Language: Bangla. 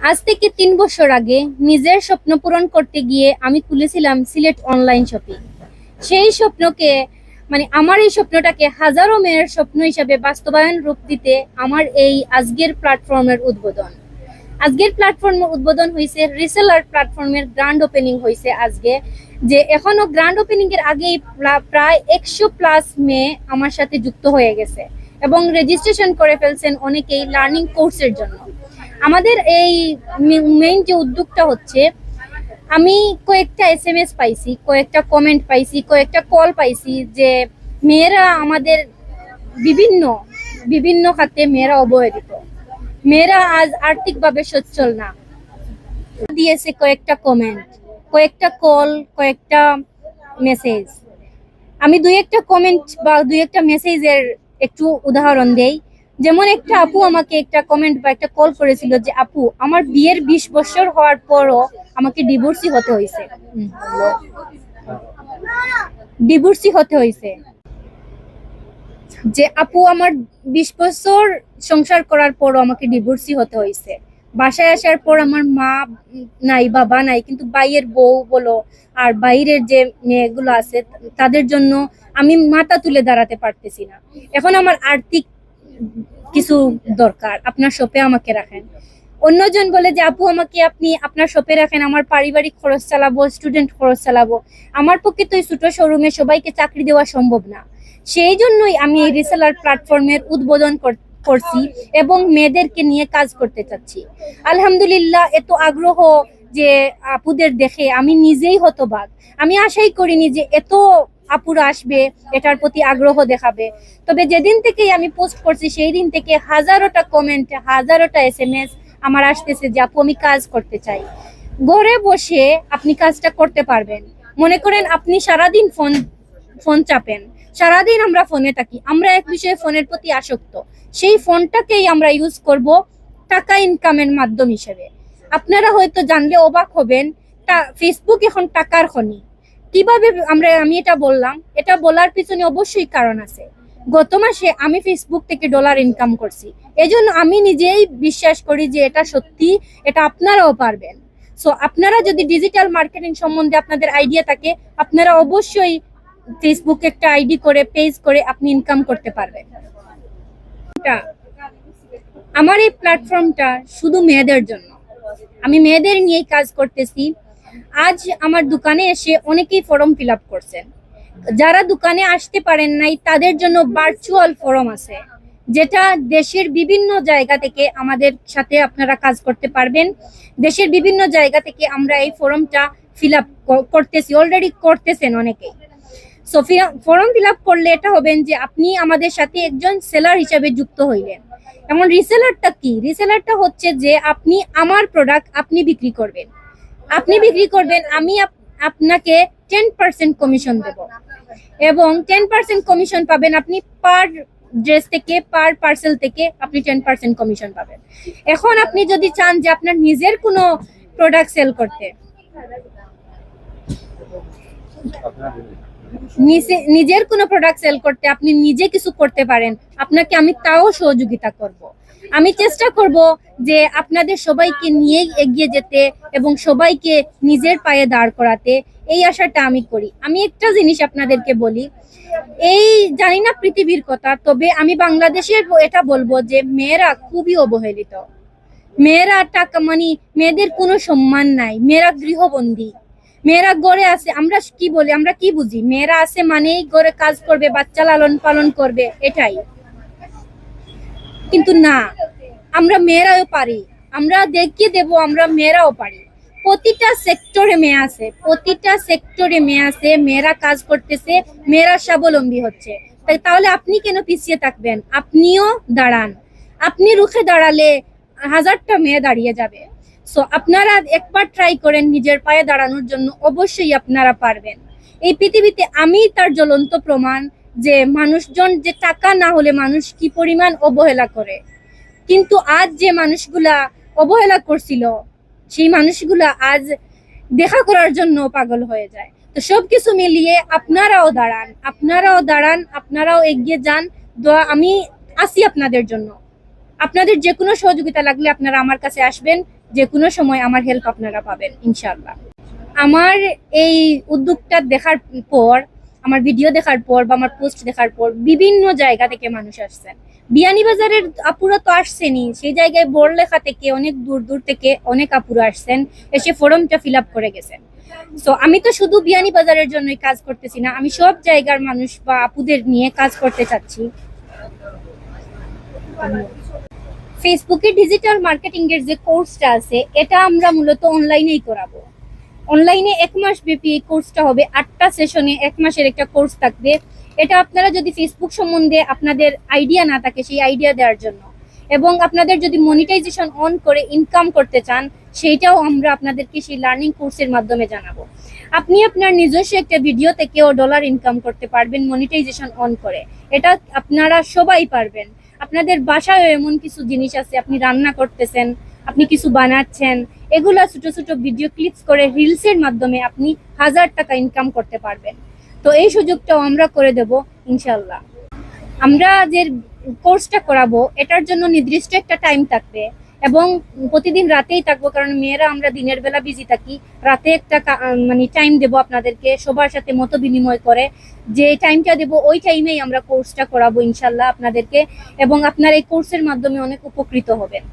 আজ থেকে 3 বছর আগে নিজের স্বপ্ন পূরণ করতে গিয়ে আমি খুলেছিলাম সিলেট অনলাইন শপিং। সেই স্বপ্নকে আমার এই স্বপ্নটাকে হাজারো মেয়ের স্বপ্ন হিসাবে বাস্তবায়ন রূপ দিতে আমার এই আজকের প্ল্যাটফর্মের উদ্বোধন। আজকের প্ল্যাটফর্মের উদ্বোধন হয়েছে, রিসেলার প্ল্যাটফর্মের গ্র্যান্ড ওপেনিং হয়েছে আজকে। যে এখনো গ্র্যান্ড ওপেনিং এর আগেই প্রায় 100+ মেয়ে আমার সাথে যুক্ত হয়ে গেছে এবং রেজিস্ট্রেশন করে ফেলছেন অনেকেই লার্নিং কোর্সের জন্য। আমাদের এই মেইন যে উদ্যোগটা হচ্ছে, আমি কয়েকটা SMS পাইছি, কয়েকটা কমেন্ট পাইছি, কয়েকটা কল পাইছি যে মেয়েরা আমাদের বিভিন্ন বিভিন্ন খাতে মেয়েরা অবহেলিত, মেয়েরা আজ আর্থিকভাবে সচ্ছল না। দিয়েছে কয়েকটা কমেন্ট, কয়েকটা কল, কয়েকটা মেসেজ। আমি দুই একটা কমেন্ট বা দুই একটা মেসেজের একটু উদাহরণ দেই। যেমন একটা আপু আমাকে একটা কমেন্ট বা একটা কল করেছিল যে আপু, আমার বিয়ের 20 বছর হওয়ার পরও আমাকে ডিভোর্সি হতে হয়েছে। যে আপু, আমার 20 বছর সংসার করার পরও আমাকে ডিভোর্সি হতে হয়েছে। বাসায় আসার পর আমার মা নাই, বাবা নাই, কিন্তু বাইয়ের বউ বলো আর বাইরের যে মেয়েগুলো আছে তাদের জন্য আমি মাথা তুলে দাঁড়াতে পারতেছি না। এখন আমার আর্থিক কিছু দরকার, আপনার শপে আমাকে রাখেন। অন্যজন বলে যে আপু, আমাকে আপনি আপনার শপে রাখেন, আমার পারিবারিক খরচ চালাবো, স্টুডেন্ট খরচ চালাবো। আমার পক্ষে তো এই ছোট শোরুমে সবাইকে চাকরি দেওয়া সম্ভব না। সেই জন্যই আমি এই রিসেলার প্ল্যাটফর্মের উদ্বোধন করছি এবং মেয়েদেরকে নিয়ে কাজ করতে চাচ্ছি। আলহামদুলিল্লাহ, এত আগ্রহ যে আপুদের দেখে আমি নিজেই হতবাক। আমি আশাই করিনি যে এত আপুরা আসবে, এটার প্রতি আগ্রহ দেখাবে। তবে যেদিন থেকে আমি পোস্ট করছি সেই দিন থেকে হাজারোটা কমেন্ট, হাজারোটা SMS আমার আসতেছে যে আপু, আমি কাজ করতে চাই। ঘরে বসে আপনি কাজটা করতে পারবেন। মনে করেন আপনি সারাদিন ফোন চাপেন, সারাদিন আমরা ফোনে থাকি, আমরা এক বিষয়ে ফোনের প্রতি আসক্ত। সেই ফোনটাকেই আমরা ইউজ করব টাকা ইনকামের মাধ্যম হিসেবে। আপনারা হয়তো জানলে অবাক হবেন, ফেসবুক এখন টাকার খনি। কিভাবে আমি এটা বললাম, এটা বলার পিছনে অবশ্যই কারণ আছে। গত মাসে আমি ফেসবুক থেকে ডলার ইনকাম করছি। এজন্য আমি নিজেই বিশ্বাস করি যে এটা সত্যি, এটা আপনারাও পারবেন। সো আপনারা যদি ডিজিটাল মার্কেটিং সম্বন্ধে আপনাদের আইডিয়া থাকে, আপনারা অবশ্যই ফেসবুকে একটা আইডি করে, পেজ করে আপনি ইনকাম করতে পারবেন। আমার এই প্ল্যাটফর্মটা শুধু মেয়েদের জন্য। আমি মেয়েদের নিয়েই কাজ করতেছি। আজ আমার দোকানে এসে অনেকেই ফর্ম ফিল আপ করছেন। যারা দোকানে আসতে পারেন নাই তাদের জন্য ভার্চুয়াল ফর্ম আছে, যেটা দেশের বিভিন্ন জায়গা থেকে আমাদের সাথে আপনারা কাজ করতে পারবেন। দেশের বিভিন্ন জায়গা থেকে আমরা এই ফর্মটা ফিল আপ করতেছি, অলরেডি করতেছেন অনেকেই। সো ফর্ম ফিল আপ করলে এটা হবেন যে আপনি আমাদের সাথে একজন সেলার হিসাবে যুক্ত হইলেন। এমন রিসেলারটা কি? রিসেলারটা হচ্ছে যে আপনি আমার প্রোডাক্ট আপনি বিক্রি করবেন, আমি আপনাকে 10% কমিশন দেব এবং 10% কমিশন পাবেন আপনি পার ড্রেস থেকে, পার পার্সেল থেকে আপনি 10% কমিশন পাবেন। এখন আপনি যদি চান যে আপনার নিজের কোনো প্রোডাক্ট সেল করতে, নিজের কোনো প্রোডাক্ট সেল করতে, আপনি নিজে কিছু করতে পারেন, আপনাকে আমি তাও সহযোগিতা করব। আমি চেষ্টা করব যে আপনাদের সবাইকে নিয়েই এগিয়ে যেতে এবং সবাইকে নিজের পায়ে দাঁড় করাতে। এই আশাটা আমি করি। আমি একটা জিনিস আপনাদেরকে বলি, এই জানি না পৃথিবীর কথা, তবে আমি বাংলাদেশের এটা বলবো যে মেয়েরা খুবই অবহেলিত। মেয়েরা টাকা মেয়েদের কোনো সম্মান নাই, মেয়েরা গৃহবন্দী, মেয়েরা ঘরে আছে। আমরা কি বলি, আমরা কি বুঝি, মেয়েরা আছে মানেই ঘরে কাজ করবে, বাচ্চা লালন পালন করবে, এটাই। কিন্তু না, আমরা মেয়েরাও পারি, আমরা দেখিয়ে দেব আমরা মেয়েরাও পারি। প্রতিটা সেক্টরে মেয়ে আছে, প্রতিটা সেক্টরে মেয়ে আছে, মেয়েরা কাজ করতেছে, মেয়েরা স্বাবলম্বী হচ্ছে। তাহলে আপনি কেন পিছিয়ে থাকবেন? আপনিও দাঁড়ান। আপনি রুখে দাঁড়ালে হাজারটা মেয়ে দাঁড়িয়ে যাবে। সো আপনারা একবার ট্রাই করেন নিজের পায়ে দাঁড়ানোর জন্য, অবশ্যই আপনারা পারবেন। এই পৃথিবীতে আমি তার জ্বলন্ত প্রমাণ যে মানুষজন যে টাকা না হলে মানুষ কি পরিমাণ অবহেলা করে। কিন্তু আজ যে মানুষগুলা অবহেলা করছিল, সেই মানুষগুলা আজ দেখা করার জন্য পাগল হয়ে যায়। তো সবকিছু মিলিয়ে আপনারাও দাঁড়ান, আপনারাও এগিয়ে যান। আমি আছি আপনাদের জন্য। আপনাদের যে কোনো সহযোগিতা লাগলে আপনারা আমার কাছে আসবেন, যে কোনো সময় আমার হেল্প আপনারা পাবেন ইনশাআল্লাহ। আমার এই উদ্যোগটা দেখার পর, আমার ভিডিও দেখার পর বা আমার পোস্ট দেখার পর বিভিন্ন জায়গা থেকে মানুষ আসছেন। বিয়ানীবাজারের আপুরা তো আসছেনই, সেই জায়গায় বড়লেখা থেকে অনেক দূর দূর থেকে অনেক আপুরা আসছেন, এসে ফর্মটা ফিল আপ করে গেছেন। সো আমি তো শুধু বিয়ানীবাজারের জন্যই কাজ করতেছি না, আমি সব জায়গার মানুষ বা আপুদের নিয়ে কাজ করতে চাচ্ছি। ফেসবুকে ডিজিটাল মার্কেটিং এর যে কোর্সটা আছে, এটা আমরা মূলত অনলাইনেই করাবো। অনলাইনে 1 মাস ব্যাপী এই কোর্সটা হবে, 8টা সেশনে 1 মাসের একটা কোর্স থাকবে। এটা আপনারা যদি ফেসবুক সম্বন্ধে আপনাদের আইডিয়া না থাকে, সেই আইডিয়া দেওয়ার জন্য, এবং আপনাদের যদি মনিটাইজেশন অন করে ইনকাম করতে চান, সেইটাও আমরা আপনাদেরকে সেই লার্নিং কোর্সের মাধ্যমে জানাবো। আপনি আপনার নিজস্ব একটা ভিডিও থেকেও ডলার ইনকাম করতে পারবেন মনিটাইজেশন অন করে। এটা আপনারা সবাই পারবেন। আপনাদের বাসায় এমন কিছু জিনিস আছে, আপনি রান্না করতেছেন, আপনি কিছু বানাচ্ছেন, এগুলা ছোট ছোট ভিডিও ক্লিপস করে রিলসের মাধ্যমে আপনি 1000 টাকা ইনকাম করতে পারবেন। তো এই সুযোগটাও আমরা করে দেব ইনশাল্লাহ। আমরা যে কোর্সটা করাবো, এটার জন্য নির্দিষ্ট একটা টাইম থাকবে এবং প্রতিদিন রাতেই থাকবো, কারণ মেয়েরা আমরা দিনের বেলা বিজি থাকি। রাতে একটা মানে টাইম দেবো আপনাদেরকে, সবার সাথে মত বিনিময় করে যে টাইমটা দেবো, ওই টাইমেই আমরা কোর্সটা করাবো ইনশাল্লাহ আপনাদেরকে, এবং আপনার এই কোর্সের মাধ্যমে অনেক উপকৃত হবেন।